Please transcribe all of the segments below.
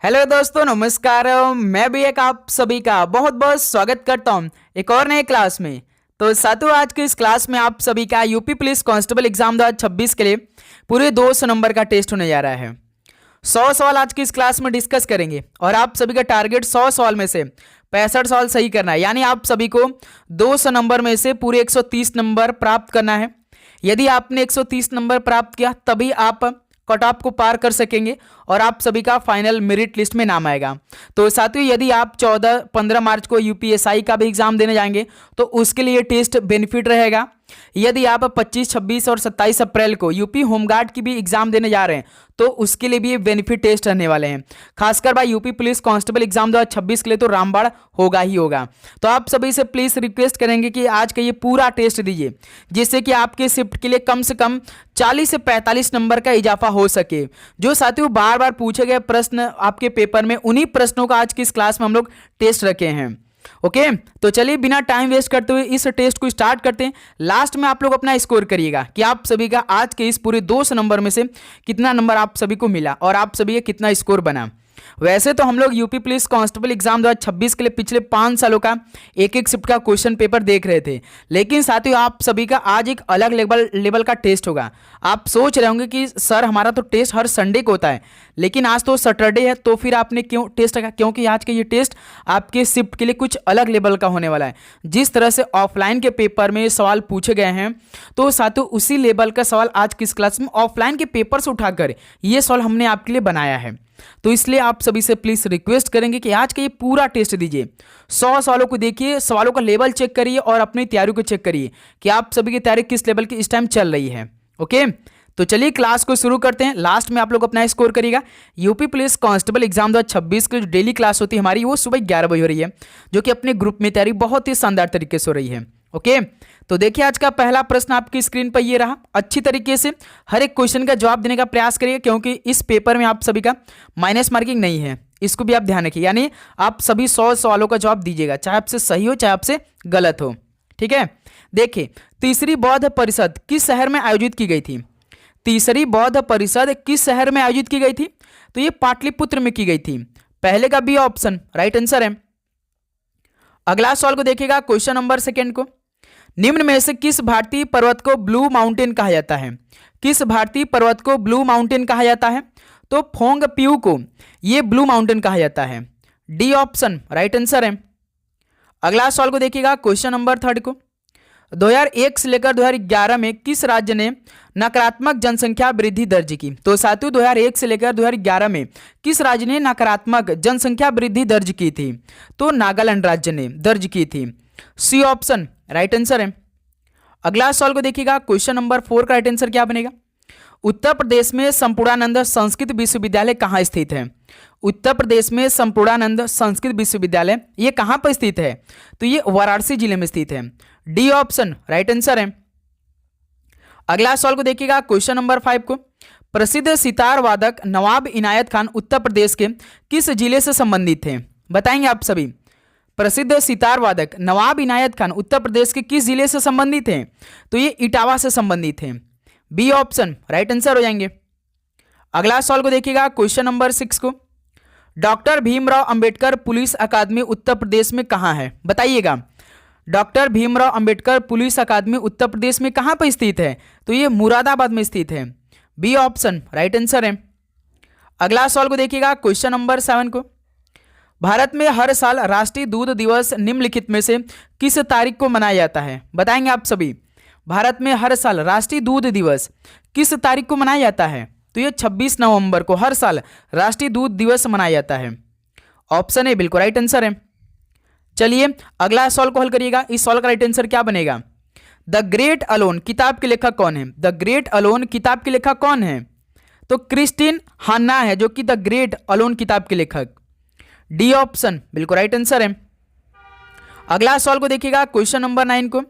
Hello दोस्तों, नमस्कार। मैं भी एक आप सभी का बहुत बहुत स्वागत करता हूं एक और नए क्लास में। तो साथियों, आज की इस क्लास में आप सभी का यूपी पुलिस कांस्टेबल एग्जाम 2026 के लिए पूरे 200 नंबर का टेस्ट होने जा रहा है। 100 सवाल आज की इस क्लास में डिस्कस करेंगे और आप सभी का टारगेट 100 सवाल में से 65 सवाल सही करना है, यानी आप सभी को 200 नंबर में से पूरे 130 नंबर प्राप्त करना है। यदि आपने 130 नंबर प्राप्त किया तभी आप कट ऑफ को पार कर सकेंगे और आप सभी का फाइनल मेरिट लिस्ट में नाम आएगा। तो साथियों, यदि आप 14-15 मार्च को यूपीएसआई का भी एग्जाम देने जाएंगे तो उसके लिए टेस्ट बेनिफिट रहेगा। यदि आप 25, 26 और 27 अप्रैल को यूपी होमगार्ड की भी एग्जाम देने जा रहे हैं तो उसके लिए भी ये बेनिफिट टेस्ट रहने वाले हैं। खासकर भाई यूपी पुलिस कांस्टेबल एग्जाम 2026 के लिए तो रामबाण होगा ही होगा। तो आप सभी से प्लीज रिक्वेस्ट करेंगे कि आज का ये पूरा टेस्ट दीजिए, जिससे कि आपके शिफ्ट के लिए कम से कम 40 से 45 नंबर का इजाफा हो सके। जो साथियों बार बार पूछे गए प्रश्न आपके पेपर में, उन्हीं प्रश्नों का आज की इस क्लास में हम लोग टेस्ट रखे हैं। ओके, तो चलिए बिना टाइम वेस्ट करते हुए इस टेस्ट को स्टार्ट करते हैं। लास्ट में आप लोग अपना स्कोर करिएगा कि आप सभी का आज के इस पूरे 200 नंबर में से कितना नंबर आप सभी को मिला और आप सभी का कितना स्कोर बना। वैसे तो हम लोग यूपी पुलिस कांस्टेबल एग्जाम 2026 के लिए पिछले 5 सालों का एक एक शिफ्ट का क्वेश्चन पेपर देख रहे थे, लेकिन साथियों आप सभी का आज एक अलग लेवल का टेस्ट होगा। आप सोच रहे होंगे कि सर हमारा तो टेस्ट हर संडे को होता है, लेकिन आज तो सैटरडे है, तो फिर आपने क्यों टेस्ट रखा? क्योंकि आज का ये टेस्ट आपके शिफ्ट के लिए कुछ अलग लेवल का होने वाला है। जिस तरह से ऑफलाइन के पेपर में सवाल पूछे गए हैं तो साथियों उसी लेवल का सवाल आज की इस क्लास में ऑफलाइन के पेपर से उठाकर ये सवाल हमने आपके लिए बनाया है। तो इसलिए आप सभी से प्लीज रिक्वेस्ट करेंगे कि आज का ये पूरा टेस्ट दीजिए। 100 सवालों को देखिए, सवालों का लेवल चेक करिए और अपनी तैयारी को चेक करिए कि आप सभी की तैयारी किस लेवल की इस टाइम चल रही है। ओके, तो चलिए क्लास को शुरू करते हैं। लास्ट में आप लोग अपना स्कोर करिएगा। यूपी पुलिस कांस्टेबल एग्जाम 2026 की जो डेली क्लास होती है हमारी, वो सुबह 11 बजे हो रही है, जो कि अपने ग्रुप में तैयारी बहुत ही शानदार तरीके से हो रही है। ओके, तो देखिए आज का पहला प्रश्न आपकी स्क्रीन पर ये रहा। अच्छी तरीके से हर एक क्वेश्चन का जवाब देने का प्रयास करिए, क्योंकि इस पेपर में आप सभी का माइनस मार्किंग नहीं है, इसको भी आप ध्यान रखिए। यानी आप सभी 100 सवालों का जवाब दीजिएगा, चाहे आपसे सही हो चाहे आपसे गलत हो। ठीक है, देखिए तीसरी बौद्ध परिषद किस शहर में आयोजित की गई थी? तीसरी बौद्ध परिषद किस शहर में आयोजित की गई थी? तो ये पाटलिपुत्र में की गई थी। पहले का बी ऑप्शन राइट आंसर है। अगला सवाल को देखिएगा, क्वेश्चन नंबर सेकेंड को, निम्न में से किस भारतीय पर्वत को ब्लू माउंटेन कहा जाता है? किस भारतीय पर्वत को ब्लू माउंटेन कहा जाता है? तो फोंग पियू को यह ब्लू माउंटेन कहा जाता है। डी ऑप्शन राइट आंसर है। अगला सवाल को देखिएगा, क्वेश्चन नंबर थर्ड को, 2001 से लेकर 2011 में किस राज्य ने नकारात्मक जनसंख्या वृद्धि दर्ज की? तो साथियों 2001 से लेकर 2011 में किस राज्य ने नकारात्मक जनसंख्या वृद्धि दर्ज की थी? तो नागालैंड राज्य ने दर्ज की थी। सी ऑप्शन राइट आंसर है। अगला सवाल को देखिएगा, क्वेश्चन नंबर 4 का राइट आंसर क्या बनेगा? उत्तर प्रदेश में संपूर्णानंद संस्कृत विश्वविद्यालय कहाँ स्थित है? उत्तर प्रदेश में संपूर्णानंद संस्कृत विश्वविद्यालय ये कहाँ पर स्थित है? तो ये वाराणसी जिले में स्थित है। डी ऑप्शन राइट आंसर है। अगला सवाल को देखिएगा, क्वेश्चन नंबर 5 को, प्रसिद्ध सितार वादक नवाब इनायत खान उत्तर प्रदेश के किस जिले से संबंधित थे? बताएंगे आप सभी। प्रसिद्ध सितार वादक नवाब इनायत खान उत्तर प्रदेश के किस जिले से संबंधित हैं? तो ये इटावा से संबंधित हैं। बी ऑप्शन राइट आंसर हो जाएंगे। अगला सवाल को देखिएगा, क्वेश्चन नंबर 6 को, डॉक्टर भीमराव अंबेडकर पुलिस अकादमी उत्तर प्रदेश में कहाँ है? बताइएगा। डॉक्टर भीमराव अंबेडकर पुलिस अकादमी उत्तर प्रदेश में कहाँ पर स्थित है? तो ये मुरादाबाद में स्थित है। बी ऑप्शन राइट आंसर है। अगला सवाल को देखिएगा, क्वेश्चन नंबर 7 को, भारत में हर साल राष्ट्रीय दूध दिवस निम्नलिखित में से किस तारीख को मनाया जाता है? बताएंगे आप सभी। भारत में हर साल राष्ट्रीय दूध दिवस किस तारीख को मनाया जाता है? तो ये 26 नवंबर को हर साल राष्ट्रीय दूध दिवस मनाया जाता है। ऑप्शन ए बिल्कुल राइट आंसर है। चलिए अगला सवाल को हल करिएगा। इस सवाल का राइट आंसर क्या बनेगा? द ग्रेट अलोन किताब के लेखक कौन है? द ग्रेट अलोन किताब के लेखक कौन है? तो क्रिस्टीन हान्ना है जो कि द ग्रेट अलोन किताब के लेखक। डी ऑप्शन बिल्कुल राइट आंसर है। अगला सवाल को देखिएगा, क्वेश्चन नंबर 9 को,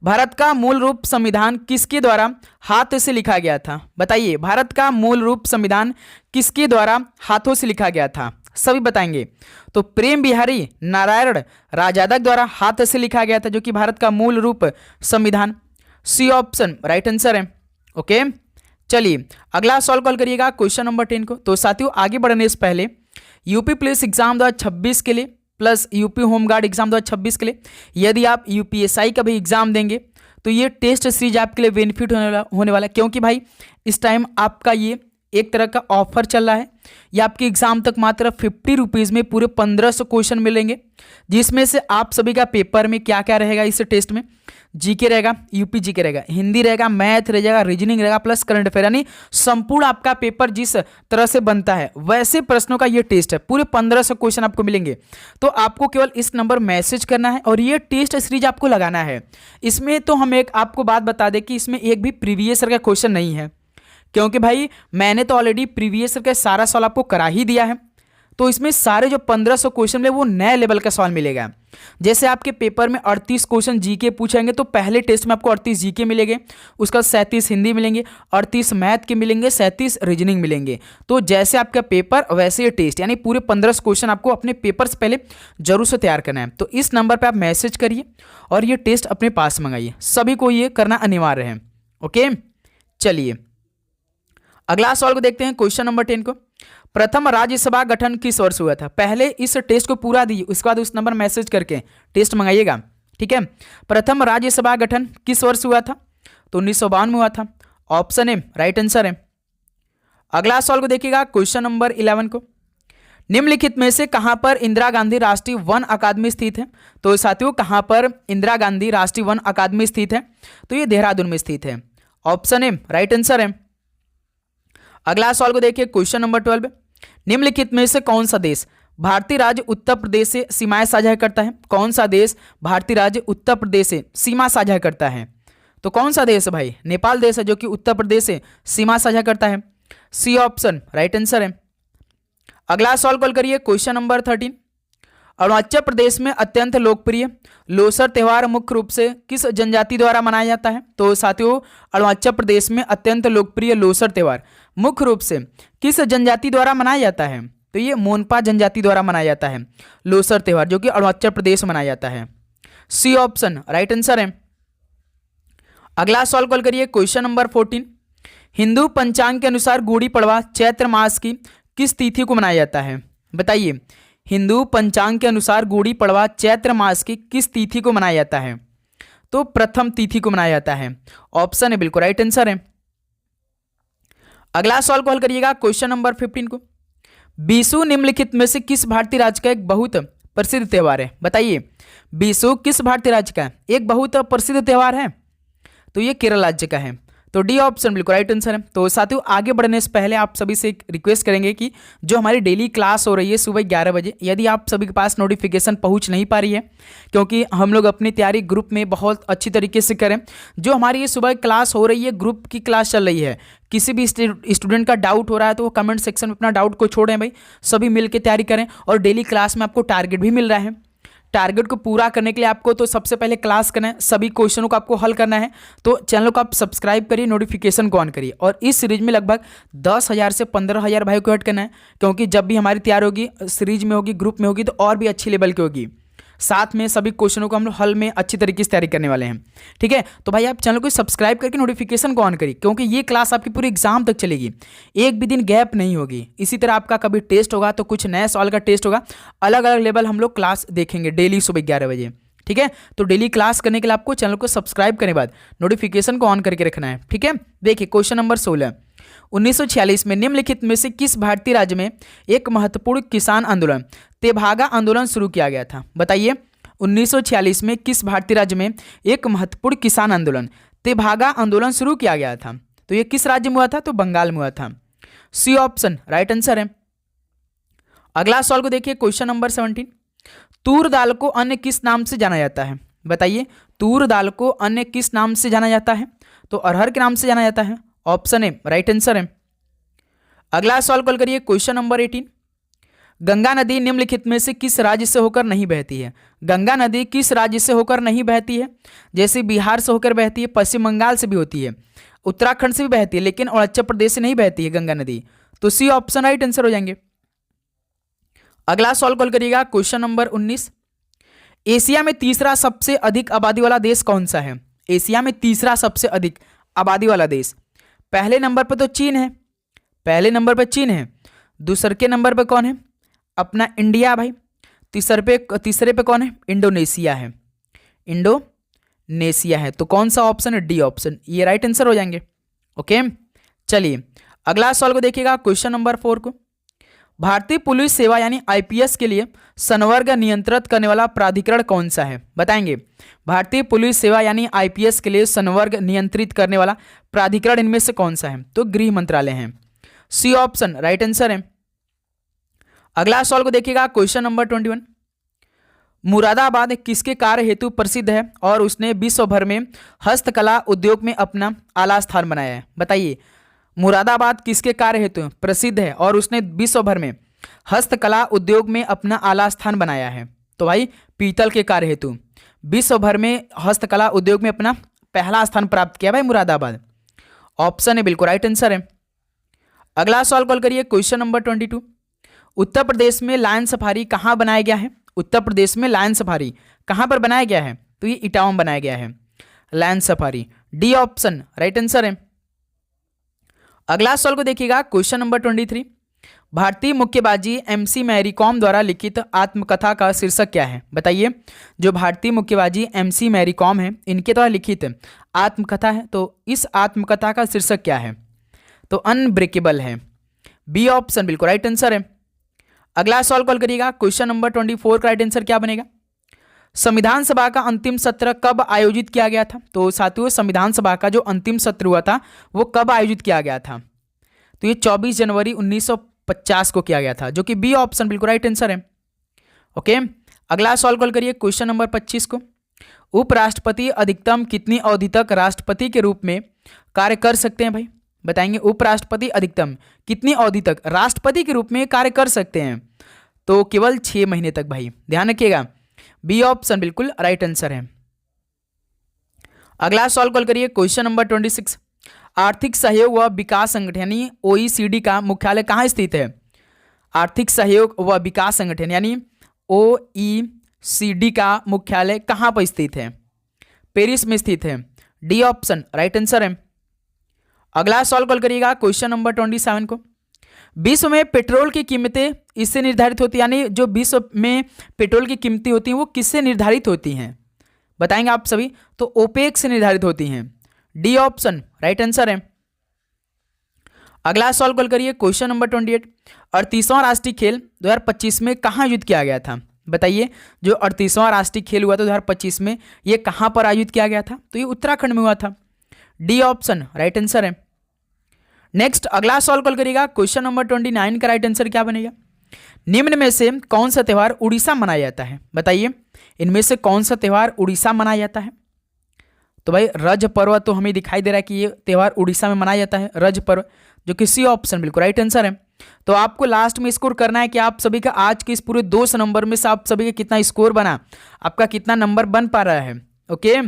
भारत का मूल रूप संविधान किसके द्वारा हाथ से लिखा गया था? बताइए, भारत का मूल रूप संविधान किसके द्वारा हाथों से लिखा गया था? सभी बताएंगे। तो प्रेम बिहारी नारायण राजादक द्वारा हाथ से लिखा गया था, जो कि भारत का मूल रूप संविधान। सी ऑप्शन राइट आंसर है। ओके, चलिए अगला सवाल कॉल करिएगा, क्वेश्चन नंबर 10 को। तो साथियों आगे बढ़ने से पहले यूपी पुलिस एग्जाम 2026 के लिए प्लस यूपी होमगार्ड एग्जाम 2026 के लिए यदि आप यूपीएसआई का भी एग्जाम देंगे तो ये टेस्ट सीरीज आपके लिए बेनिफिट होने वाला है, क्योंकि भाई इस टाइम आपका ये एक तरह का ऑफर चल रहा है। ये आपके एग्जाम तक मात्र 50 रुपीज़ में पूरे 1500 क्वेश्चन मिलेंगे, जिसमें से आप सभी का पेपर में क्या क्या रहेगा इस टेस्ट में, जीके रहेगा, यूपी जीके रहेगा, हिंदी रहेगा, मैथ रहेगा, रीजनिंग रहेगा प्लस करंट अफेयर, यानी संपूर्ण आपका पेपर जिस तरह से बनता है वैसे प्रश्नों का ये टेस्ट है। पूरे 1500 क्वेश्चन आपको मिलेंगे। तो आपको केवल इस नंबर मैसेज करना है और ये टेस्ट सीरीज आपको लगाना है। इसमें तो हम एक आपको बात बता दें कि इसमें एक भी प्रीवियस ईयर का क्वेश्चन नहीं है, क्योंकि भाई मैंने तो ऑलरेडी प्रीवियस ईयर का सारा सवाल आपको करा ही दिया है। तो इसमें सारे जो 1500 क्वेश्चन मिले वो नए लेवल का सवाल मिलेगा। जैसे आपके पेपर में 38 क्वेश्चन जीके पूछेंगे तो पहले टेस्ट में आपको 38 जीके मिलेंगे, उसका 37 हिंदी मिलेंगे, 38 मैथ के मिलेंगे, 37 रीजनिंग मिलेंगे। तो जैसे आपका पेपर वैसे ये टेस्ट, यानी पूरे 1500 क्वेश्चन आपको अपने पेपर से पहले जरूर से तैयार करना है। तो इस नंबर पर आप मैसेज करिए और ये टेस्ट अपने पास मंगाइए। सभी को ये करना अनिवार्य है। ओके, चलिए अगला सवाल को देखते हैं, क्वेश्चन नंबर 10 को। प्रथम राज्यसभा गठन किस वर्ष हुआ था? पहले इस टेस्ट को पूरा दीजिए, उसके बाद उस नंबर मैसेज करके टेस्ट मंगाइएगा, ठीक है। प्रथम राज्यसभा गठन किस वर्ष हुआ था? तो 1952 में हुआ था। ऑप्शन ए राइट आंसर है। अगला सवाल को देखिएगा, क्वेश्चन नंबर 11 को। निम्नलिखित में से कहां पर इंदिरा गांधी राष्ट्रीय वन अकादमी स्थित है? तो साथियों कहां पर इंदिरा गांधी राष्ट्रीय वन अकादमी स्थित है? तो ये देहरादून में स्थित है। ऑप्शन ए राइट आंसर है। अगला सवाल को देखिए, क्वेश्चन नंबर 12। निम्नलिखित में से कौन सा देश भारतीय राज्य उत्तर प्रदेश से सीमाएं साझा करता है? कौन सा देश भारतीय राज्य उत्तर प्रदेश से सीमा साझा करता है? तो कौन सा देश है भाई? नेपाल देश है जो कि उत्तर प्रदेश से सीमा साझा करता है। सी ऑप्शन राइट आंसर है। अगला सवाल कॉल करिए, क्वेश्चन नंबर 13। अरुणाचल प्रदेश में अत्यंत लोकप्रिय लोसर त्यौहार मुख्य रूप से किस जनजाति द्वारा मनाया जाता है? तो साथियों अरुणाचल प्रदेश में अत्यंत लोकप्रिय लोसर त्यौहार मुख्य रूप से किस जनजाति द्वारा मनाया जाता है? तो ये मोनपा जनजाति द्वारा मनाया जाता है लोसर त्यौहार, जो कि अरुणाचल प्रदेश में मनाया जाता है। सी ऑप्शन राइट आंसर है। अगला सवाल कॉल करिए, क्वेश्चन नंबर 14। हिंदू पंचांग के अनुसार गुड़ी पड़वा चैत्र मास की किस तिथि को मनाया जाता है? बताइए, हिंदू पंचांग के अनुसार गुड़ी पड़वा चैत्र मास की किस तिथि को मनाया जाता है? तो प्रथम तिथि को मनाया जाता है। ऑप्शन है बिल्कुल राइट आंसर है। अगला सवाल को हल करिएगा, क्वेश्चन नंबर 15 को। बीसू निम्नलिखित में से किस भारतीय राज्य का एक बहुत प्रसिद्ध त्यौहार है? बताइए, बीसू किस भारतीय राज्य का एक बहुत प्रसिद्ध त्यौहार है? तो ये केरल राज्य का है। तो डी ऑप्शन बिल्कुल राइट आंसर है। तो साथियों आगे बढ़ने से पहले आप सभी से एक रिक्वेस्ट करेंगे कि जो हमारी डेली क्लास हो रही है सुबह 11 बजे, यदि आप सभी के पास नोटिफिकेशन पहुंच नहीं पा रही है, क्योंकि हम लोग अपनी तैयारी ग्रुप में बहुत अच्छी तरीके से करें। जो हमारी ये सुबह क्लास हो रही है, ग्रुप की क्लास चल रही है, किसी भी स्टूडेंट का डाउट हो रहा है तो वो कमेंट सेक्शन में अपना डाउट को छोड़ें भाई, सभी मिल के तैयारी करें। और डेली क्लास में आपको टारगेट भी मिल रहा है। टारगेट को पूरा करने के लिए आपको तो सबसे पहले क्लास करना है, सभी क्वेश्चनों को आपको हल करना है। तो चैनल को आप सब्सक्राइब करिए, नोटिफिकेशन को ऑन करिए। और इस सीरीज में लगभग 10,000 से 15,000 भाई को ऐड करना है, क्योंकि जब भी हमारी तैयार होगी, सीरीज में होगी, ग्रुप में होगी, तो और भी अच्छी लेवल की होगी। साथ में सभी क्वेश्चनों को हम लोग हल में अच्छी तरीके से तैयारी करने वाले हैं, ठीक है। तो भाई आप चैनल को सब्सक्राइब करके नोटिफिकेशन को ऑन करिए, क्योंकि ये क्लास आपकी पूरी एग्जाम तक चलेगी, एक भी दिन गैप नहीं होगी। इसी तरह आपका कभी टेस्ट होगा तो कुछ नए सवाल का टेस्ट होगा, अलग अलग लेवल हम लोग क्लास देखेंगे डेली सुबह 11 बजे, ठीक है। तो डेली क्लास करने के लिए आपको चैनल को सब्सक्राइब करने के बाद नोटिफिकेशन को ऑन करके रखना है, ठीक है। देखिए क्वेश्चन नंबर 16। 1946 में निम्नलिखित में से किस भारतीय राज्य में एक महत्वपूर्ण किसान आंदोलन तेभागा आंदोलन शुरू किया गया था? बताइए, 1946 में किस भारतीय राज्य में एक महत्वपूर्ण किसान आंदोलन तेभागा आंदोलन शुरू किया गया था? तो ये किस राज्य में हुआ था? तो बंगाल में हुआ था। सी ऑप्शन राइट आंसर है। अगला सवाल को देखिए, क्वेश्चन नंबर 17। तूर दाल को अन्य किस नाम से जाना जाता है? बताइए, तूर दाल को अन्य किस नाम से जाना जाता है? तो अरहर के नाम से जाना जाता है। ऑप्शन ए राइट आंसर है। अगला सवाल कॉल करिए, क्वेश्चन नंबर 18। गंगा नदी निम्नलिखित में से किस राज्य से होकर नहीं बहती है? गंगा नदी किस राज्य से होकर नहीं बहती है? जैसे बिहार से होकर बहती है, पश्चिम बंगाल से भी होती है, उत्तराखंड से भी बहती है, लेकिन अरुणाचल प्रदेश से नहीं बहती है गंगा नदी। तो सी ऑप्शन राइट आंसर हो जाएंगे। अगला सवाल कॉल करिएगा, क्वेश्चन नंबर 19। एशिया में तीसरा सबसे अधिक आबादी वाला देश कौन सा है? एशिया में तीसरा सबसे अधिक आबादी वाला देश, पहले नंबर पर तो चीन है, पहले नंबर पर चीन है। दूसरे के नंबर पर कौन है? अपना इंडिया भाई। तीसरे पे कौन है? इंडोनेशिया है, इंडोनेशिया है। तो कौन सा ऑप्शन है? डी ऑप्शन, ये राइट आंसर हो जाएंगे। ओके, चलिए अगला सवाल को देखिएगा, क्वेश्चन नंबर 4 को। भारतीय पुलिस सेवा यानी आईपीएस के लिए संवर्ग नियंत्रित करने वाला प्राधिकरण कौन सा है? बताएंगे। भारतीय पुलिस सेवा यानी आईपीएस के लिए संवर्ग नियंत्रित करने वाला प्राधिकरण इनमें से कौन सा है? तो गृह मंत्रालय है, सी ऑप्शन राइट आंसर है। अगला सवाल को देखिएगा, क्वेश्चन नंबर 21। मुरादाबाद किसके कार्य हेतु प्रसिद्ध है और उसने विश्व भर में हस्तकला उद्योग में अपना आला स्थान बनाया है? बताइए, मुरादाबाद किसके कार्य हेतु प्रसिद्ध है और उसने विश्व भर में हस्तकला उद्योग में अपना आला स्थान बनाया है? तो भाई पीतल के कार्य हेतु विश्व भर में हस्तकला उद्योग में अपना पहला स्थान प्राप्त किया भाई मुरादाबाद। ऑप्शन है बिल्कुल राइट आंसर है। अगला सवाल कॉल करिए, क्वेश्चन नंबर 22। उत्तर प्रदेश में लायन सफारी कहाँ बनाया गया है? उत्तर प्रदेश में लायन सफारी कहाँ पर बनाया गया है? तो ये इटावा में बनाया गया है lion safari, D option right answer है। अगला सवाल को देखिएगा, क्वेश्चन नंबर 23। भारतीय मुक्केबाजी एमसी मैरी कॉम द्वारा लिखित आत्मकथा का शीर्षक क्या है? बताइए, जो भारतीय मुक्केबाजी एमसी मैरी कॉम है इनके द्वारा लिखित आत्मकथा है, तो इस आत्मकथा का शीर्षक क्या है? तो अनब्रेकेबल है, बी ऑप्शन बिल्कुल राइट आंसर है। अगला सवाल कॉल करिएगा, क्वेश्चन नंबर 24 का राइट आंसर क्या बनेगा? संविधान सभा का अंतिम सत्र कब आयोजित किया गया था? तो साथियों, संविधान सभा का जो अंतिम सत्र हुआ था वो कब आयोजित किया गया था? तो ये 24 जनवरी 1950 को किया गया था, जो कि बी ऑप्शन बिल्कुल राइट आंसर है। ओके, अगला सवाल कॉल करिए, क्वेश्चन नंबर 25 को। उपराष्ट्रपति अधिकतम कितनी अवधि तक राष्ट्रपति के रूप में कार्य कर सकते हैं भाई? बताएंगे, उपराष्ट्रपति अधिकतम कितनी अवधि तक राष्ट्रपति के रूप में कार्य कर सकते हैं? तो केवल 6 महीने तक भाई, ध्यान रखिएगा, बी ऑप्शन बिल्कुल राइट आंसर है। अगला सवाल कॉल करिए, क्वेश्चन नंबर 26। आर्थिक सहयोग व विकास संगठन यानी ओईसीडी का मुख्यालय कहाँ स्थित है? आर्थिक सहयोग व विकास संगठन यानी ओईसीडी का मुख्यालय कहाँ पर स्थित है? पेरिस में स्थित है, डी ऑप्शन राइट आंसर है। अगला सवाल कॉल करिएगा, क्वेश्चन नंबर 27 को। विश्व में पेट्रोल की कीमतें इससे निर्धारित होती है, यानी जो विश्व में पेट्रोल की कीमतें होती हैं वो किससे निर्धारित होती हैं? बताएंगे आप सभी, तो ओपेक से निर्धारित होती हैं, डी ऑप्शन राइट आंसर है। अगला सवाल कॉल करिए, क्वेश्चन नंबर 28। 38वां राष्ट्रीय खेल 2025 में कहाँ आयोजित किया गया था? बताइए, जो 38वां राष्ट्रीय खेल हुआ था 2025 में, ये कहाँ पर आयोजित किया गया था? तो ये उत्तराखंड में हुआ था, डी ऑप्शन राइट आंसर है। नेक्स्ट अगला सवाल कॉल करिएगा, क्वेश्चन नंबर 29 का राइट आंसर क्या बनेगा? निम्न में से कौन सा त्यौहार उड़ीसा मनाया जाता है? बताइए, इनमें से कौन सा त्यौहार उड़ीसा मनाया जाता है? तो भाई रज पर्व तो हमें दिखाई दे रहा है कि ये त्यौहार उड़ीसा में मनाया जाता है, रज पर्व, जो कि सी ऑप्शन बिल्कुल राइट आंसर है। तो आपको लास्ट में स्कोर करना है कि आप सभी का आज के इस पूरे 200 नंबर में से आप सभी का कितना स्कोर बना, आपका कितना नंबर बन पा रहा है। ओके,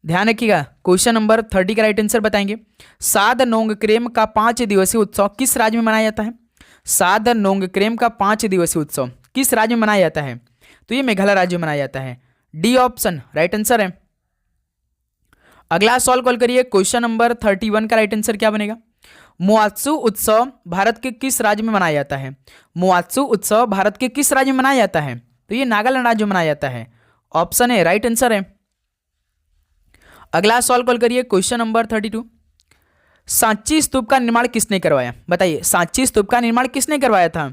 ध्यान रखिएगा। क्वेश्चन नंबर 30 का राइट आंसर बताएंगे। साद नोंगक्रेम का 5 दिवसीय उत्सव किस राज्य में मनाया जाता है? साद नोंगक्रेम का 5 दिवसीय उत्सव किस राज्य में मनाया जाता है? तो ये मेघालय राज्य में मनाया जाता है, डी ऑप्शन राइट आंसर है। अगला सवाल कॉल करिए, क्वेश्चन नंबर 31 का राइट आंसर क्या बनेगा? मुआत्सु उत्सव भारत के किस राज्य में मनाया जाता है? मुआत्सु उत्सव भारत के किस राज्य में मनाया जाता है? तो ये नागालैंड राज्य में मनाया जाता है, ऑप्शन है राइट आंसर है। अगला सवाल कॉल करिए, क्वेश्चन नंबर 32। सांची स्तूप का निर्माण किसने करवाया? बताइए, सांची स्तूप का निर्माण किसने करवाया था?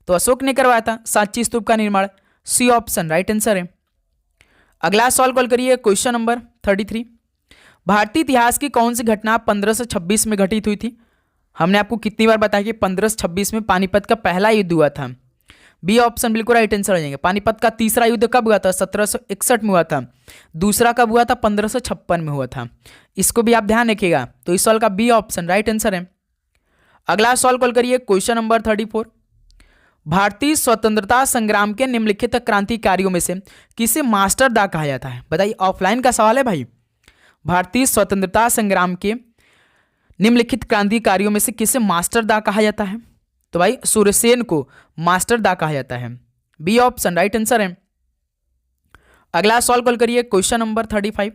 तो अशोक ने करवाया था सांची स्तूप का निर्माण, सी ऑप्शन राइट आंसर है। अगला सवाल कॉल करिए, क्वेश्चन नंबर 33। भारतीय इतिहास की कौन सी घटना 1526 में घटित हुई थी? हमने आपको कितनी बार बताया कि 1526 में पानीपत का पहला युद्ध हुआ था, बी ऑप्शन बिल्कुल राइट आंसर हो जाएंगे। पानीपत का तीसरा युद्ध कब हुआ था? 1761 में हुआ था। दूसरा कब हुआ था? 1556 में हुआ था। इसको भी आप ध्यान रखिएगा, तो इस सवाल का बी ऑप्शन राइट आंसर है। अगला सवाल कॉल करिए, क्वेश्चन नंबर 34। भारतीय स्वतंत्रता संग्राम के निम्नलिखित क्रांतिकारियों में से किसे मास्टर दा कहा जाता है? बताइए, ऑफलाइन का सवाल है भाई। भारतीय स्वतंत्रता संग्राम के निम्नलिखित क्रांतिकारियों में से किसे मास्टर दा कहा जाता है? तो भाई सूर्यसेन को मास्टर दा कहा जाता है, बी ऑप्शन राइट आंसर है। अगला सवाल कॉल करिए, क्वेश्चन नंबर 35।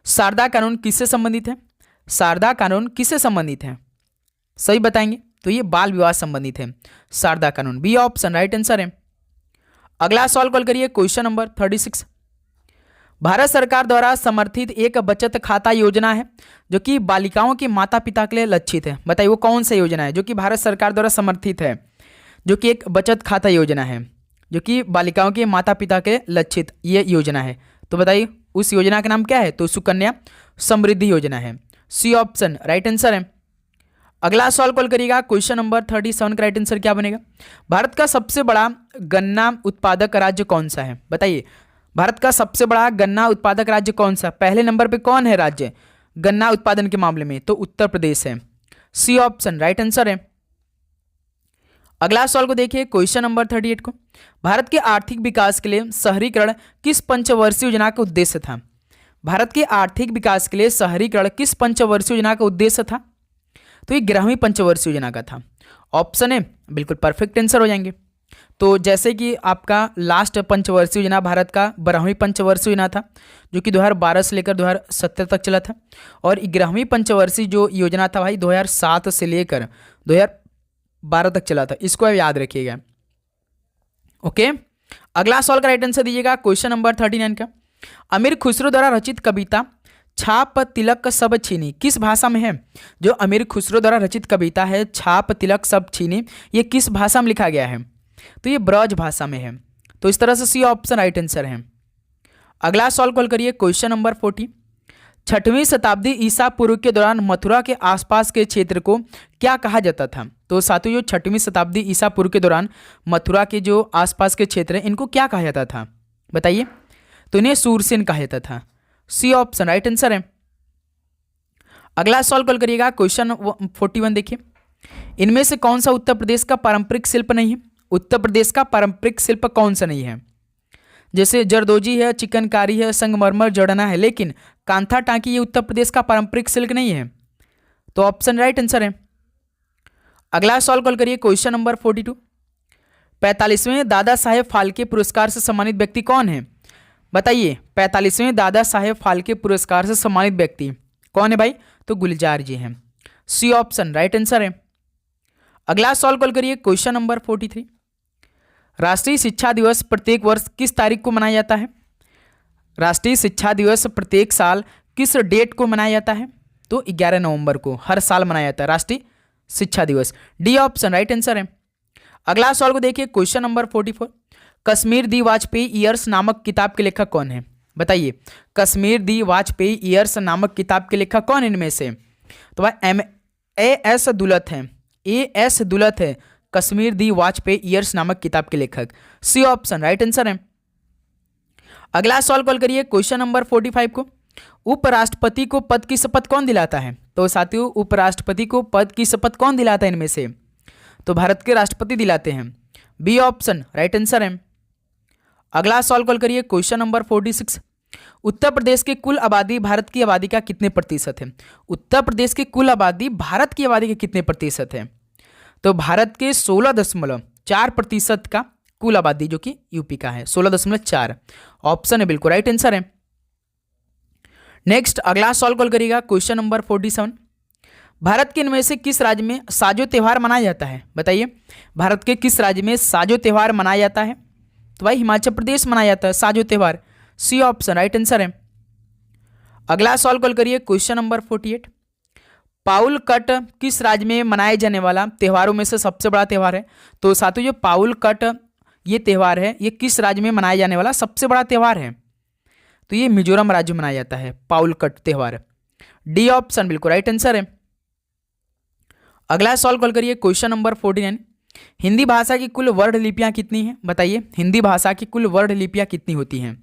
शारदा कानून किससे संबंधित है? शारदा कानून किससे संबंधित है? सही बताएंगे, तो ये बाल विवाह संबंधित है, शारदा कानून, बी ऑप्शन राइट आंसर है। अगला सवाल कॉल करिए क्वेश्चन नंबर 36। भारत सरकार द्वारा समर्थित एक बचत खाता योजना है जो कि बालिकाओं के माता पिता के लिए लक्षित है। बताइए वो कौन सा योजना है जो कि भारत सरकार द्वारा समर्थित है, जो कि एक बचत खाता योजना है जो कि बालिकाओं के माता पिता के लक्षित ये योजना है। तो बताइए उस योजना का नाम क्या है? तो सुकन्या समृद्धि योजना है, सी ऑप्शन राइट आंसर है। अगला सवाल कॉल करिएगा क्वेश्चन नंबर 37 का राइट आंसर क्या बनेगा? भारत का सबसे बड़ा गन्ना उत्पादक राज्य कौन सा है? बताइए भारत का सबसे बड़ा गन्ना उत्पादक राज्य कौन सा? पहले नंबर पे कौन है राज्य गन्ना उत्पादन के मामले में? तो उत्तर प्रदेश है, सी ऑप्शन राइट आंसर है। अगला सवाल को देखिए क्वेश्चन नंबर 38 को। भारत के आर्थिक विकास के लिए शहरीकरण किस पंचवर्षीय योजना का उद्देश्य था? भारत के आर्थिक विकास के लिए शहरीकरण किस पंचवर्षीय योजना का उद्देश्य था? तो ये 11वीं पंचवर्षीय योजना का था। ऑप्शन है बिल्कुल परफेक्ट आंसर हो जाएंगे। तो जैसे कि आपका लास्ट पंचवर्षीय योजना भारत का 12वीं पंचवर्षीय योजना था जो कि 2012 से लेकर 2017 तक चला था, और 11वीं पंचवर्षीय जो योजना था भाई 2007 से लेकर 2012 तक चला था। इसको आप याद रखिएगा। ओके, अगला सवाल का राइट आंसर दीजिएगा क्वेश्चन नंबर 39 का। अमीर खुसरो द्वारा रचित कविता छाप तिलक सब छीनी किस भाषा में है? जो अमीर खुसरो द्वारा रचित कविता है छाप तिलक सब छीनी, ये किस भाषा में लिखा गया है? तो ये ब्रज भाषा में है। तो इस तरह से सी ऑप्शन राइट आंसर है। अगला सवाल कॉल करिए क्वेश्चन नंबर 40। 6वीं शताब्दी ईसा पूर्व के दौरान मथुरा के आसपास के क्षेत्र को क्या कहा जाता था? तो साथियों जो 6वीं शताब्दी ईसा पूर्व के दौरान मथुरा के जो आसपास के क्षेत्र हैं इनको क्या कहा जाता था? बताइए। तो इन्हें सूरसेन कहा जाता था, सी ऑप्शन राइट आंसर है। अगला सवाल कॉल करिएगा क्वेश्चन 41 देखिए। इनमें से कौन सा उत्तर प्रदेश का पारंपरिक शिल्प नहीं है? उत्तर प्रदेश का पारंपरिक शिल्प कौन सा नहीं है? जैसे जरदोजी है, चिकनकारी है, संगमरमर जड़ना है, लेकिन कांथा टांकी ये उत्तर प्रदेश का पारंपरिक शिल्प नहीं है। तो ऑप्शन राइट आंसर है। अगला सवाल कॉल करिए क्वेश्चन नंबर 42। 45वें दादा साहेब फाल्के पुरस्कार से सम्मानित व्यक्ति कौन है? बताइए 45वें दादा साहेब फाल्के पुरस्कार से सम्मानित व्यक्ति कौन है भाई? तो गुलजार जी हैं, सी ऑप्शन राइट आंसर है। अगला सवाल कॉल करिए क्वेश्चन नंबर 43। राष्ट्रीय शिक्षा दिवस प्रत्येक वर्ष किस तारीख को मनाया जाता है? राष्ट्रीय शिक्षा दिवस प्रत्येक साल किस डेट को मनाया जाता है? तो 11 नवंबर को हर साल मनाया जाता है राष्ट्रीय शिक्षा दिवस, डी ऑप्शन राइट आंसर है। अगला सवाल को देखिए क्वेश्चन नंबर 44। कश्मीर दी वाजपेयी ईयर्स नामक किताब के लेखक कौन है? बताइए कश्मीर दी वाजपेयी ईयर्स नामक किताब के लेखक कौन इनमें से? तो भाई ए.एस. दुलत है, ए.एस. दुलत है कश्मीर दी वाजपेयी ईयर्स नामक किताब के लेखक, सी ऑप्शन राइट आंसर है। अगला सवाल कॉल करिए क्वेश्चन नंबर 45 को। उपराष्ट्रपति को पद की शपथ कौन दिलाता है? तो साथियों उपराष्ट्रपति को पद की शपथ कौन दिलाता है इनमें से? तो भारत के राष्ट्रपति दिलाते हैं, बी ऑप्शन राइट आंसर है। अगला सवाल कॉल करिए क्वेश्चन नंबर 46। उत्तर प्रदेश की कुल आबादी भारत की आबादी का कितने प्रतिशत है? उत्तर प्रदेश की कुल आबादी भारत की आबादी के कितने प्रतिशत है? तो भारत के 16.4% का कुल आबादी जो कि यूपी का है, 16.4 ऑप्शन है बिल्कुल राइट आंसर है। नेक्स्ट अगला सवाल कॉल करिएगा क्वेश्चन नंबर 47। भारत के इनमें से किस राज्य में साजो त्यौहार मनाया जाता है? बताइए भारत के किस राज्य में साजो त्यौहार मनाया जाता है? तो भाई हिमाचल प्रदेश मनाया जाता है साजो त्यौहार, सी ऑप्शन राइट आंसर है। अगला सवाल कॉल करिए क्वेश्चन नंबर 48। पाउल कट किस राज्य में मनाए जाने वाला त्योहारों में से सबसे बड़ा त्यौहार है? तो साथियों जो पाउल कट ये त्यौहार है ये किस राज्य में मनाया जाने वाला सबसे बड़ा त्यौहार है? तो ये मिजोरम राज्य में मनाया जाता है पाउल कट त्यौहार, डी ऑप्शन बिल्कुल राइट आंसर है। अगला सवाल कॉल करिए क्वेश्चन नंबर 49। हिंदी भाषा की कुल वर्ण लिपियां कितनी हैं? बताइए हिंदी भाषा की कुल वर्ण लिपियां कितनी होती हैं?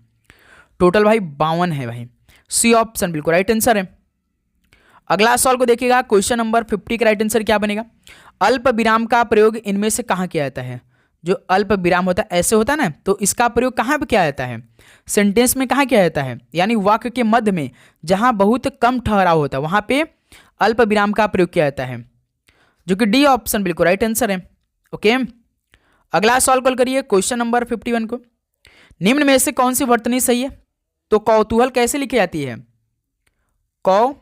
टोटल भाई 52 है भाई, सी ऑप्शन बिल्कुल राइट आंसर है। अगला सवाल को देखिएगा क्वेश्चन नंबर 50 का राइट आंसर क्या बनेगा? अल्प विराम का प्रयोग इनमें से कहाँ किया जाता है? जो अल्प विराम होता है ऐसे होता है ना, तो इसका प्रयोग कहाँ पे किया जाता है? सेंटेंस में कहाँ किया जाता है? यानी वाक्य के मध्य में जहां बहुत कम ठहराव होता है वहां पे अल्प विराम का प्रयोग किया जाता है, जो कि डी ऑप्शन बिल्कुल राइट आंसर है। ओके, अगला सवाल कॉल करिए क्वेश्चन नंबर 51 को। निम्न में से कौन सी वर्तनी सही है? तो कौतूहल कैसे लिखी जाती है? कौ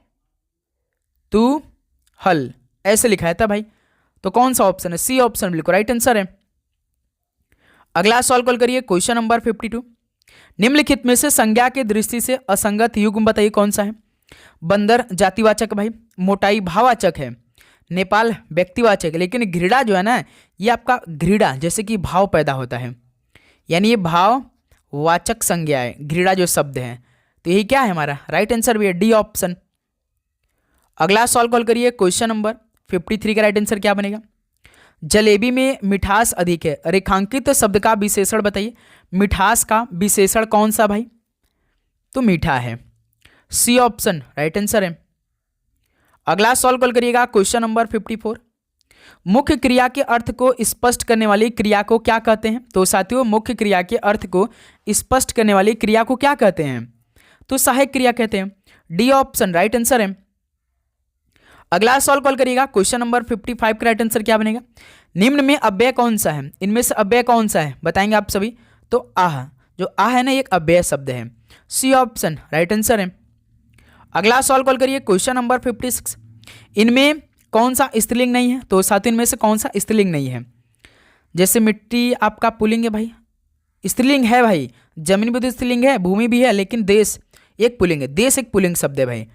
तू हल ऐसे लिखा था भाई, तो कौन सा ऑप्शन है? सी ऑप्शन बिल्कुल राइट आंसर है। अगला सवाल कॉल करिए क्वेश्चन नंबर 52। निम्नलिखित में से संज्ञा की दृष्टि से असंगत युग्म बताइए कौन सा है? बंदर जातिवाचक भाई, मोटाई भाववाचक है, नेपाल व्यक्तिवाचक है, लेकिन घृणा जो है ना, ये आपका घृणा जैसे कि भाव पैदा होता है, यानी ये भाववाचक संज्ञा है घृणा जो शब्द है। तो यही क्या है हमारा राइट आंसर भी है डी ऑप्शन। अगला सवाल कॉल करिए क्वेश्चन नंबर 53 का राइट आंसर क्या बनेगा? जलेबी में मिठास अधिक है, रेखांकित शब्द का विशेषण बताइए। मिठास का विशेषण कौन सा भाई? तो मीठा है, सी ऑप्शन राइट आंसर है। अगला सवाल कॉल करिएगा क्वेश्चन नंबर 54। मुख्य क्रिया के अर्थ को स्पष्ट करने वाली क्रिया को क्या कहते हैं? तो साथियों मुख्य क्रिया के अर्थ को स्पष्ट करने वाली क्रिया को क्या कहते हैं? तो सहायक क्रिया कहते हैं, डी ऑप्शन राइट आंसर है। अगला सवाल कॉल करिएगा क्वेश्चन नंबर 55 का राइट आंसर क्या बनेगा? निम्न में अव्यय कौन सा है? इनमें से अव्यय कौन सा है बताएंगे आप सभी। तो आह, जो आह है ना, एक अव्यय शब्द है, सी ऑप्शन राइट आंसर है। अगला सवाल कॉल करिए क्वेश्चन नंबर 56। इनमें कौन सा स्त्रीलिंग नहीं है? तो साथ इनमें से कौन सा स्त्रीलिंग नहीं है? जैसे मिट्टी आपका पुल्लिंग है भाई, स्त्रीलिंग है भाई, जमीन भी तो स्त्रीलिंग है, भूमि भी है, लेकिन देश एक पुल्लिंग है, देश एक पुल्लिंग शब्द है भाई,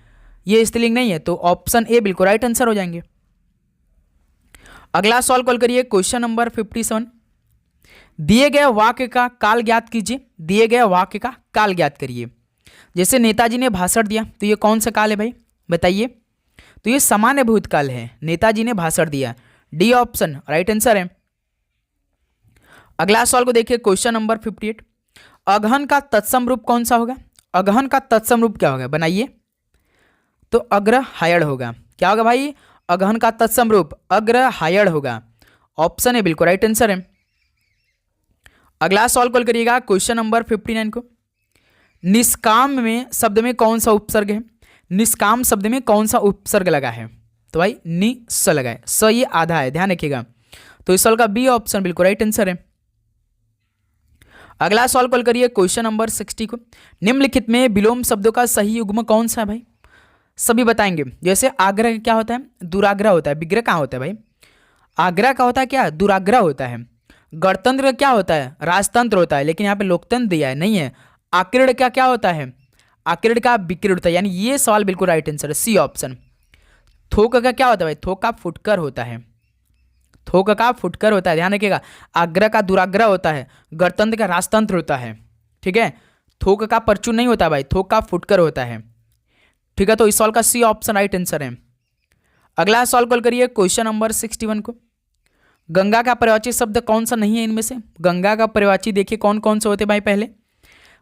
ये स्त्रीलिंग नहीं है। तो ऑप्शन ए बिल्कुल राइट आंसर हो जाएंगे। अगला सवाल कॉल करिए क्वेश्चन नंबर 57। दिए गए वाक्य का काल ज्ञात कीजिए। दिए गए वाक्य का काल ज्ञात करिए। जैसे नेताजी ने भाषण दिया, तो ये कौन सा काल है भाई बताइए? तो ये सामान्य भूतकाल है, नेताजी ने भाषण दिया, डी ऑप्शन राइट आंसर है। अगला सवाल को देखिए क्वेश्चन नंबर 58। अगहन का तत्सम रूप कौन सा होगा? अगहन का तत्सम रूप क्या होगा बनाइए? तो अग्रहायण होगा। क्या होगा भाई? अगहन का तत्सम रूप अग्रहायण होगा, ऑप्शन ए बिल्कुल राइट आंसर है। अगला सवाल कॉल करिएगा क्वेश्चन नंबर 59 को। निष्काम में शब्द में कौन सा उपसर्ग है? निष्काम शब्द में कौन सा उपसर्ग लगा है? तो भाई नि स लगा है, स ये आधा है, ध्यान रखिएगा। तो इस सवाल का बी ऑप्शन बिल्कुल राइट आंसर है। अगला सवाल कॉल करिए क्वेश्चन नंबर 60 को। निम्नलिखित में विलोम शब्दों का सही युग्म कौन सा है भाई? सभी बताएंगे। जैसे आग्रह क्या होता है? दुराग्रह होता है। विग्रह कहाँ होता है भाई? आग्रह का होता है क्या? दुराग्रह होता है। गणतंत्र का क्या होता है? राजतंत्र होता है, लेकिन यहाँ पे लोकतंत्र दिया है, नहीं है। आकीर्ण का क्या होता है? आकीर्ण का विकीर्ण होता है, यानी ये सवाल बिल्कुल राइट आंसर है, सी ऑप्शन। थोक का क्या होता है भाई? थोक का फुटकर होता है, थोक का फुटकर होता है, ध्यान रखिएगा। आग्रह का दुराग्रह होता है, गणतंत्र का राजतंत्र होता है, ठीक है। थोक का परचून नहीं होता भाई, थोक का फुटकर होता है, ठीक है। तो इस सवाल का सी ऑप्शन राइट आंसर है। अगला सवाल कॉल करिए क्वेश्चन नंबर 61 को। गंगा का पर्यायवाची शब्द कौन सा नहीं है इनमें से? गंगा का पर्यायवाची देखिए कौन कौन से होते भाई? पहले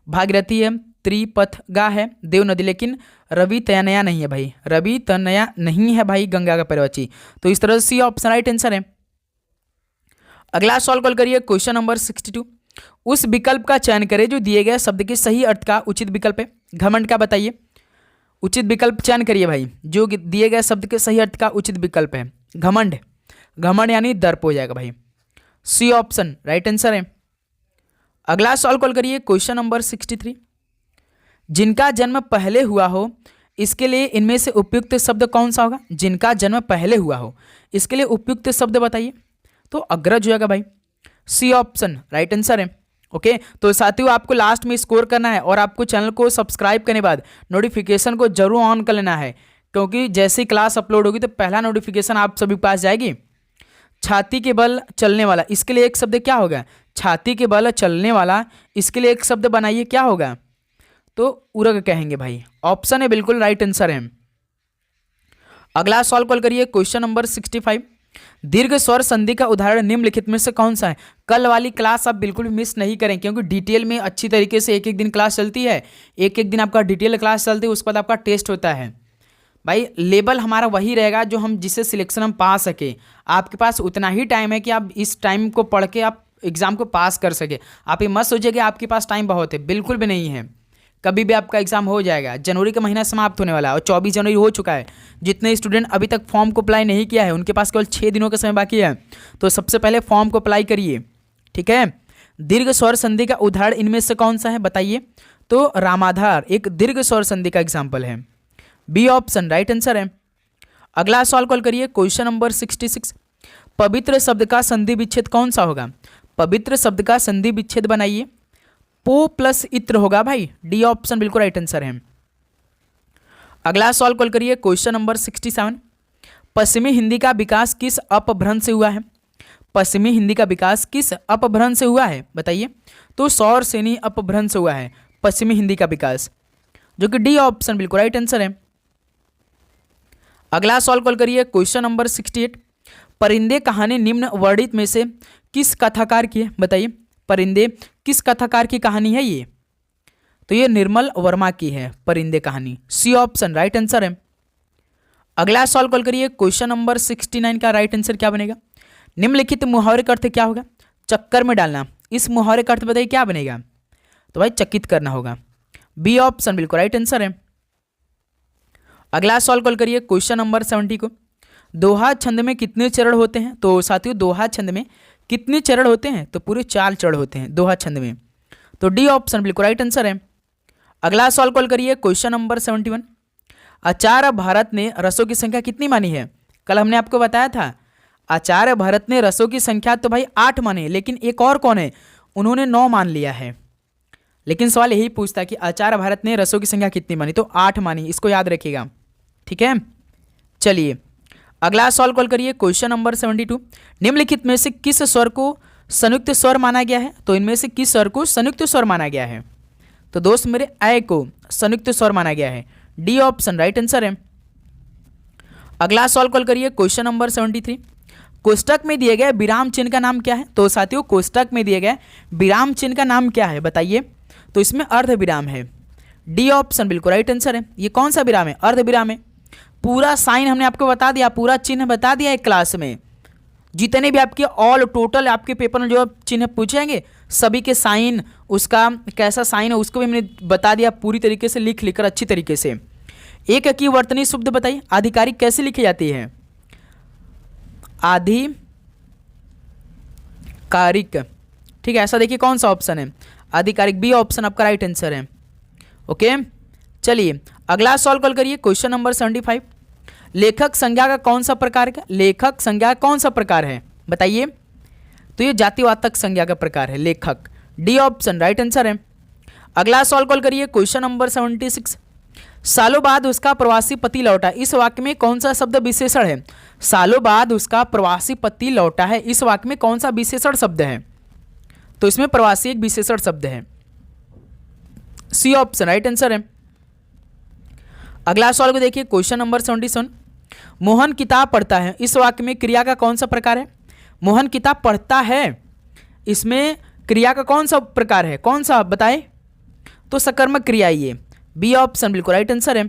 भागीरथी है, त्रिपथगा है, देव नदी, लेकिन रवि तनया नहीं है भाई, रवि तनया नहीं है भाई गंगा का पर्यायवाची। तो इस तरह से सी ऑप्शन राइट आंसर है। अगला सवाल कॉल करिए क्वेश्चन नंबर 62। उस विकल्प का चयन करें जो दिए गए शब्द के सही अर्थ का उचित विकल्प है। घमंड का बताइए, उचित विकल्प चयन करिए भाई, जो दिए गए शब्द के सही अर्थ का उचित विकल्प है। घमंड, घमंड यानी दर्प हो जाएगा भाई, सी ऑप्शन राइट आंसर है। अगला सवाल कॉल करिए क्वेश्चन नंबर 63। जिनका जन्म पहले हुआ हो इसके लिए इनमें से उपयुक्त शब्द कौन सा होगा? जिनका जन्म पहले हुआ हो इसके लिए उपयुक्त शब्द बताइए। तो अग्रज हो जाएगा भाई, सी ऑप्शन राइट आंसर है। ओके, तो साथियों आपको लास्ट में स्कोर करना है और आपको चैनल को सब्सक्राइब करने के बाद नोटिफिकेशन को जरूर ऑन कर लेना है, क्योंकि जैसे ही क्लास अपलोड होगी तो पहला नोटिफिकेशन आप सभी के पास जाएगी। छाती के बल चलने वाला, इसके लिए एक शब्द क्या होगा? छाती के बल चलने वाला, इसके लिए एक शब्द बनाइए, क्या होगा? तो उरग कहेंगे भाई, ऑप्शन है बिल्कुल राइट आंसर है। अगला सवाल कॉल करिए क्वेश्चन नंबर 65। दीर्घ स्वर संधि का उदाहरण निम्नलिखित में से कौन सा है? कल वाली क्लास आप बिल्कुल भी मिस नहीं करें, क्योंकि डिटेल में अच्छी तरीके से एक एक दिन क्लास चलती है, एक एक दिन आपका डिटेल क्लास चलती है, उसके बाद आपका टेस्ट होता है भाई। लेवल हमारा वही रहेगा जो हम जिससे सिलेक्शन हम पा सके। आपके पास उतना ही टाइम है कि आप इस टाइम को पढ़ के आप एग्जाम को पास कर सके। आप ये मत सोचिए कि आपके पास टाइम बहुत है, बिल्कुल भी नहीं है। कभी भी आपका एग्जाम हो जाएगा। जनवरी का महीना समाप्त होने वाला है और 24 जनवरी हो चुका है। जितने स्टूडेंट अभी तक फॉर्म को अप्लाई नहीं किया है उनके पास केवल 6 दिनों का समय बाकी है, तो सबसे पहले फॉर्म को अप्लाई करिए, ठीक है। दीर्घ स्वर संधि का उदाहरण इनमें से कौन सा है बताइए? तो रामाधार एक दीर्घ स्वर संधि का एग्जाम्पल है, बी ऑप्शन राइट आंसर है। अगला सवाल कॉल करिए क्वेश्चन नंबर 66। पवित्र शब्द का संधि विच्छेद कौन सा होगा? पवित्र शब्द का संधि विच्छेद बनाइए, पो प्लस इत्र होगा भाई। डी ऑप्शन बिल्कुल राइट आंसर है। अगला सवाल कॉल करिए, क्वेश्चन नंबर 67। पश्चिमी हिंदी का विकास किस अपभ्रंश से हुआ है? पश्चिमी हिंदी का विकास किस अपभ्रंश से हुआ है बताइए? तो सौर सेनी अपभ्रंश से हुआ है पश्चिमी हिंदी का विकास, जो कि डी ऑप्शन बिल्कुल राइट आंसर है। अगला सवाल कॉल करिए, क्वेश्चन नंबर 68। परिंदे कहानी निम्न वर्णित में से किस कथाकार की है बताइए? परिंदे किस कथाकार की कहानी है ये? तो ये निर्मल वर्मा की है परिंदे कहानी, सी ऑप्शन राइट आंसर है। अगला सवाल कॉल करिए, क्वेश्चन नंबर 69 का राइट आंसर क्या बनेगा? निम्नलिखित मुहावरे का अर्थ क्या होगा? चक्कर में डालना। इस मुहावरे का अर्थ बताइए क्या बनेगा? तो भाई चकित करना होगा, बी ऑप्शन बिल्कुल राइट आंसर है। अगला सवाल कॉल करिए, क्वेश्चन नंबर 70 को। दोहा छंद में कितने चरण होते हैं? तो साथियों दोहा छंद में कितने चरण होते हैं? तो पूरे 4 चरण होते हैं दोहा छंद में, तो डी ऑप्शन बिल्कुल राइट आंसर है। अगला सवाल कॉल करिए, क्वेश्चन नंबर 71। आचार्य भारत ने रसों की संख्या कितनी मानी है? कल हमने आपको बताया था आचार्य भारत ने रसों की संख्या तो भाई 8 मानी, लेकिन एक और कौन है, उन्होंने 9 मान लिया है। लेकिन सवाल यही पूछता कि आचार्य भारत ने रसों की संख्या कितनी मानी? तो 8 मानी, इसको याद रखिएगा, ठीक है। चलिए अगला सवाल कॉल करिए, क्वेश्चन नंबर 72। निम्नलिखित में से किस स्वर को संयुक्त स्वर माना गया है? तो इनमें से किस स्वर को संयुक्त स्वर माना गया है? तो दोस्त मेरे ऐ को संयुक्त स्वर माना गया है, डी ऑप्शन राइट आंसर है। अगला सवाल कॉल करिए, क्वेश्चन नंबर 73। कोष्टक में दिए गए विराम चिन्ह का नाम क्या है? तो साथियों कोष्टक में दिए गए विराम चिन्ह का नाम क्या है बताइए? तो इसमें अर्ध विराम है, डी ऑप्शन बिल्कुल राइट आंसर है। ये कौन सा विराम है? अर्ध विराम है। पूरा साइन हमने आपको बता दिया, पूरा चिन्ह बता दिया एक क्लास में। जितने भी आपके ऑल टोटल आपके पेपर में जो चिन्ह पूछेंगे सभी के साइन, उसका कैसा साइन है उसको भी हमने बता दिया पूरी तरीके से, लिख लिखकर अच्छी तरीके से। एक की वर्तनी शब्द बताइए, आधिकारिक कैसे लिखी जाती है? आधिकारिक, ठीक है, ऐसा देखिए कौन सा ऑप्शन है? आधिकारिक, बी ऑप्शन आपका राइट आंसर है। ओके चलिए अगला सवाल कॉल करिए, क्वेश्चन नंबर 75। लेखक संज्ञा का कौन सा प्रकार है? लेखक संज्ञा कौन सा प्रकार है बताइए? तो ये जातिवाचक संज्ञा का प्रकार है लेखक, डी ऑप्शन राइट आंसर है। अगला सवाल कॉल करिए, क्वेश्चन नंबर 76। सालों बाद उसका प्रवासी पति लौटा, इस वाक्य में कौन सा शब्द विशेषण है? सालों बाद उसका प्रवासी पति लौटा है, इस वाक्य में कौन सा विशेषण शब्द है? तो इसमें प्रवासी एक विशेषण शब्द है, सी ऑप्शन राइट आंसर है। अगला सवाल को देखिए, क्वेश्चन नंबर 77। मोहन किताब पढ़ता है, इस वाक्य में क्रिया का कौन सा प्रकार है? मोहन किताब पढ़ता है, इसमें क्रिया का कौन सा प्रकार है? कौन सा बताए? तो सकर्मक क्रिया, ये बी ऑप्शन बिल्कुल राइट आंसर है।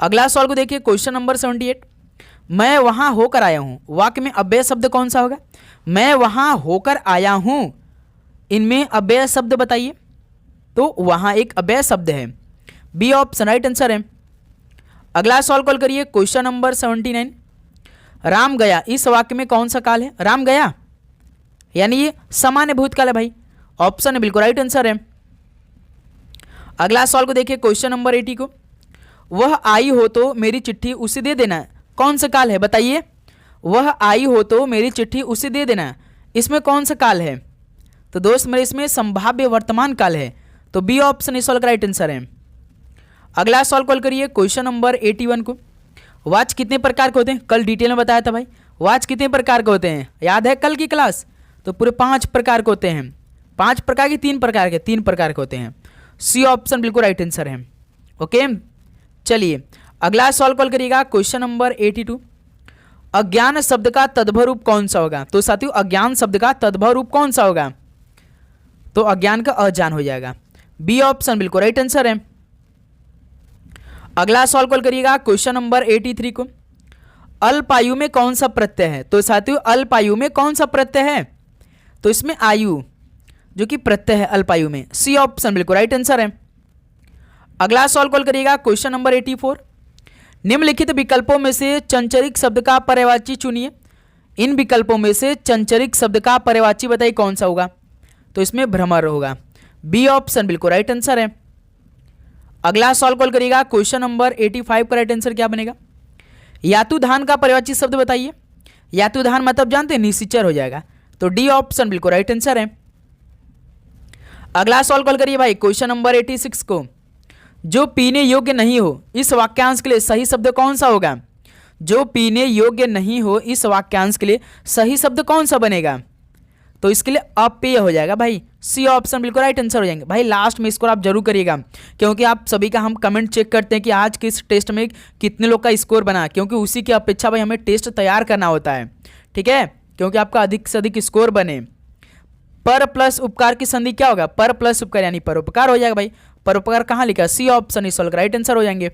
अगला सवाल को देखिए, क्वेश्चन नंबर 78। मैं वहां होकर आया हूं, वाक्य में अव्यय शब्द कौन सा होगा? मैं वहां होकर आया हूं, इनमें अव्यय शब्द बताइए। तो वहां एक अव्यय शब्द है, बी ऑप्शन राइट आंसर है। अगला सवाल कॉल करिए, क्वेश्चन नंबर 79। राम गया, इस वाक्य में कौन सा काल है? राम गया यानी ये सामान्य भूतकाल है भाई, ऑप्शन है बिल्कुल राइट आंसर है। अगला सवाल को देखिए, क्वेश्चन नंबर 80 को। वह आई हो तो मेरी चिट्ठी उसे दे देना, कौन सा काल है बताइए? वह आई हो तो मेरी चिट्ठी उसे दे देना, इसमें कौन सा काल है? तो दोस्त मेरे इसमें संभाव्य वर्तमान काल है, तो बी ऑप्शन इस सवाल का राइट आंसर है। अगला सवाल कॉल करिए, क्वेश्चन नंबर 81 को। वाच कितने प्रकार के होते हैं? कल डिटेल में बताया था भाई, वाच कितने प्रकार के होते हैं, याद है कल की क्लास? तो पूरे 5 प्रकार के होते हैं, 5 प्रकार के 3 प्रकार के 3 प्रकार के होते हैं, सी ऑप्शन बिल्कुल राइट आंसर है। ओके चलिए अगला सवाल कॉल करिएगा, क्वेश्चन नंबर 82। अज्ञान शब्द का तद्भव रूप कौन सा होगा? तो साथियों अज्ञान शब्द का तद्भव रूप कौन सा होगा? तो अज्ञान का अजान हो जाएगा, बी ऑप्शन बिल्कुल राइट आंसर है। अगला सवाल कॉल करिएगा, क्वेश्चन नंबर 83 को। अल्पायु में कौन सा प्रत्यय है? तो साथियों अल्पायु में कौन सा प्रत्यय है? तो इसमें आयु जो कि प्रत्यय है अल्पायु में, सी ऑप्शन बिल्कुल राइट आंसर है। अगला सवाल कॉल करिएगा, क्वेश्चन नंबर 84। निम्नलिखित विकल्पों में से चंचरिक शब्द का पर्यायवाची चुनिए, इन विकल्पों में से चंचरिक शब्द का पर्यायवाची बताइए कौन सा होगा? तो इसमें भ्रमर होगा, बी ऑप्शन बिल्कुल राइट आंसर है। अगला सवाल कॉल करिएगा, क्वेश्चन नंबर 85 का राइट आंसर क्या बनेगा? यातुधान का पर्यायवाची शब्द बताइए। या तो उदाहरण मतलब जानते हैं, निशिचर हो जाएगा। तो डी ऑप्शन बिल्कुल राइट आंसर है। अगला सवाल कॉल करिए भाई क्वेश्चन नंबर 86 को। जो पीने योग्य नहीं हो इस वाक्यांश के लिए सही शब्द कौन सा होगा? जो पीने योग्य नहीं हो इस वाक्यांश के लिए सही शब्द कौन सा बनेगा? तो इसके लिए अपेय हो जाएगा भाई। सी ऑप्शन बिल्कुल राइट आंसर हो जाएंगे भाई। लास्ट में स्कोर आप जरूर करिएगा, क्योंकि आप सभी का हम कमेंट चेक करते हैं कि आज के इस टेस्ट में कितने लोग का स्कोर बना, क्योंकि उसी की अपेक्षा भाई हमें टेस्ट तैयार करना होता है, ठीक है, क्योंकि आपका अधिक से अधिक स्कोर बने। पर प्लस उपकार की संधि क्या होगा? पर प्लस उपकार यानी परोपकार हो जाएगा भाई। परोपकार कहाँ लिखा? सी ऑप्शन इस सवाल का राइट आंसर हो जाएंगे।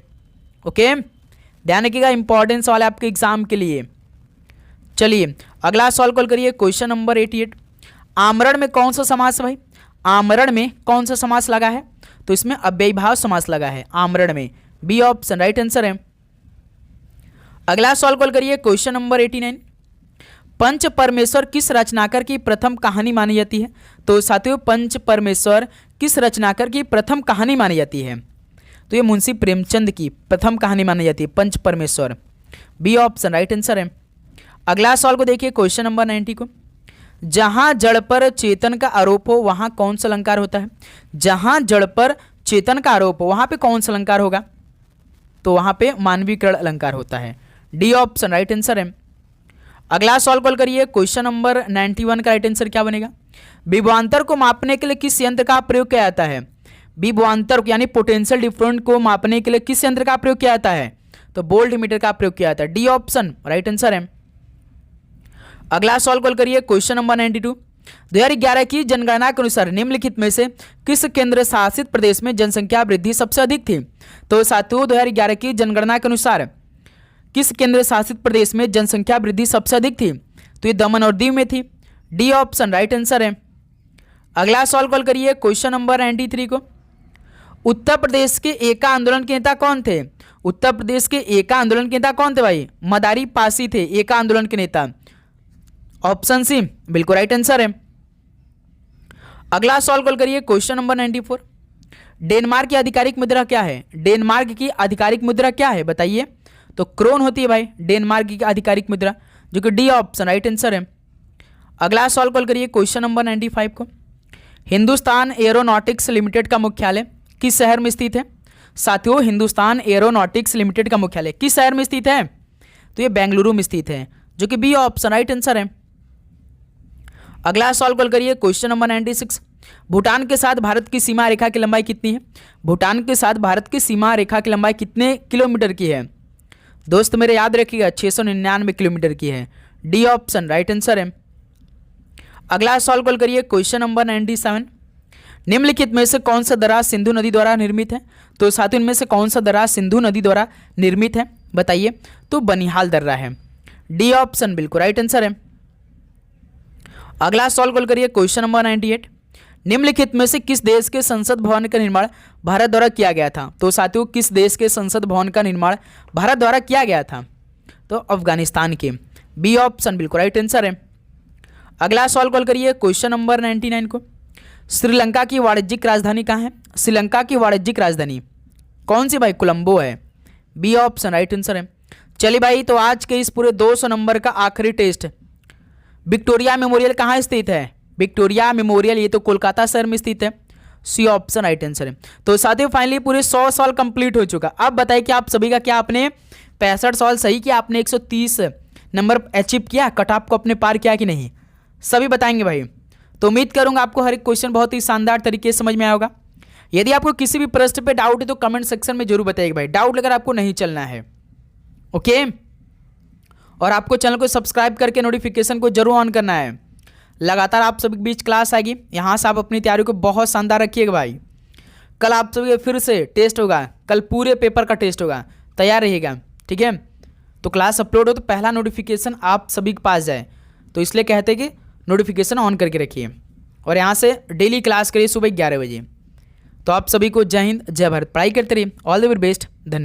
ओके, ध्यान रखिएगा, इंपॉर्टेंस वाले आपके एग्जाम के लिए। चलिए अगला सवाल कॉल करिए क्वेश्चन नंबर 88। आमरण में कौन सा समास है भाई? आमरण में कौन सा समास लगा है? तो इसमें अव्ययीभाव समास लगा है आमरण में। बी ऑप्शन राइट आंसर है। अगला सवाल कॉल करिए क्वेश्चन नंबर 89। पंच परमेश्वर किस रचनाकर की प्रथम कहानी मानी जाती है? तो साथियों पंच परमेश्वर किस रचनाकर की प्रथम कहानी मानी जाती है? तो ये मुंशी प्रेमचंद की प्रथम कहानी मानी जाती है पंच परमेश्वर। बी ऑप्शन राइट आंसर है। अगला सवाल को देखिए क्वेश्चन नंबर 90 को। जहां जड़ पर चेतन का आरोप हो वहां कौन सा अलंकार होता है? जहां जड़ पर चेतन का आरोप हो वहां पे कौन सा अलंकार होगा? तो वहां पे मानवीकरण अलंकार होता है। डी ऑप्शन राइट आंसर है। अगला सवाल कॉल करिए क्वेश्चन नंबर 91 का राइट आंसर क्या बनेगा? विभवांतर को मापने के लिए किस यंत्र का प्रयोग किया जाता है? विभवांतर यानी पोटेंशियल डिफरेंस को मापने के लिए किस यंत्र का प्रयोग किया जाता है? तो वोल्टमीटर का प्रयोग किया जाता है। डी ऑप्शन राइट आंसर है। अगला सवाल कॉल करिए क्वेश्चन नंबर 92। 2011 की जनगणना के अनुसार निम्नलिखित में से किस केंद्र शासित प्रदेश में जनसंख्या वृद्धि सबसे अधिक थी? तो साथियों 2011 की जनगणना के अनुसार किस केंद्र शासित प्रदेश में जनसंख्या वृद्धि सबसे अधिक थी? तो ये दमन और दीव में थी। डी ऑप्शन राइट आंसर है। अगला सवाल कॉल करिए क्वेश्चन नंबर 93 को। उत्तर प्रदेश के एका आंदोलन के नेता कौन थे? उत्तर प्रदेश के एका आंदोलन के नेता कौन थे भाई? मदारी पासी थे एका आंदोलन के नेता। ऑप्शन सी बिल्कुल राइट आंसर है। अगला सवाल कॉल करिए क्वेश्चन नंबर 94। डेनमार्क की आधिकारिक मुद्रा क्या है? डेनमार्क की आधिकारिक मुद्रा क्या है बताइए? तो क्रोन होती है भाई डेनमार्क की आधिकारिक मुद्रा, जो कि डी ऑप्शन राइट आंसर है। अगला सवाल कॉल करिए क्वेश्चन नंबर 95 को। हिंदुस्तान एरोनॉटिक्स लिमिटेड का मुख्यालय किस शहर में स्थित है? साथियों हिंदुस्तान एरोनॉटिक्स लिमिटेड का मुख्यालय किस शहर में स्थित है? तो ये बेंगलुरु में स्थित है, जो कि बी ऑप्शन राइट आंसर है। अगला सवाल कॉल करिए क्वेश्चन नंबर 96। भूटान के साथ भारत की सीमा रेखा की लंबाई कितनी है? भूटान के साथ भारत की सीमा रेखा की लंबाई कितने किलोमीटर की है? दोस्त मेरे याद रखिएगा 699 किलोमीटर की है। डी ऑप्शन राइट आंसर है। अगला सवाल कॉल करिए क्वेश्चन नंबर 97। निम्नलिखित में से कौन सा दरार सिंधु नदी द्वारा निर्मित है? तो साथियों इनमें से कौन सा दरार सिंधु नदी द्वारा निर्मित है बताइए? तो बनिहाल दर्रा है। डी ऑप्शन बिल्कुल राइट आंसर है। अगला सवाल कॉल करिए क्वेश्चन नंबर 98। निम्नलिखित में से किस देश के संसद भवन का निर्माण भारत द्वारा किया गया था? तो साथियों किस देश के संसद भवन का निर्माण भारत द्वारा किया गया था? तो अफगानिस्तान के। बी ऑप्शन बिल्कुल राइट आंसर है। अगला सवाल कॉल करिए क्वेश्चन नंबर 99 को। श्रीलंका की वाणिज्यिक राजधानी कहाँ है? श्रीलंका की वाणिज्यिक राजधानी कौन सी भाई? कोलंबो है। बी ऑप्शन राइट आंसर है। चलिए भाई, तो आज के इस पूरे 200 नंबर का आखिरी टेस्ट, विक्टोरिया मेमोरियल कहाँ स्थित है? विक्टोरिया मेमोरियल ये तो कोलकाता शहर में स्थित है। सी ऑप्शन राइट आंसर है। तो साथियों फाइनली पूरे 100 सवाल कंप्लीट हो चुका। अब बताइए कि आप सभी का क्या आपने 65 सवाल सही किया? आपने 130 नंबर अचीव किया? कट ऑफ को अपने पार किया कि नहीं? सभी बताएंगे भाई। तो उम्मीद करूंगा आपको हर एक क्वेश्चन बहुत ही शानदार तरीके से समझ में आया होगा। यदि आपको किसी भी प्रश्न पे डाउट है तो कमेंट सेक्शन में जरूर बताइएगा भाई। डाउट लेकर आपको नहीं चलना है, ओके। और आपको चैनल को सब्सक्राइब करके नोटिफिकेशन को जरूर ऑन करना है। लगातार आप सभी के बीच क्लास आएगी, यहाँ से आप अपनी तैयारी को बहुत शानदार रखिएगा भाई। कल आप सभी फिर से टेस्ट होगा, कल पूरे पेपर का टेस्ट होगा, तैयार रहिएगा, ठीक है। तो क्लास अपलोड हो तो पहला नोटिफिकेशन आप सभी के पास जाए, तो इसलिए कहते हैं कि नोटिफिकेशन ऑन करके रखिए। और यहाँ से डेली क्लास करिए सुबह 11 बजे। तो आप सभी को जय हिंद, जय भारत। पढ़ाई करते रहिए। All the very best. धन्यवाद।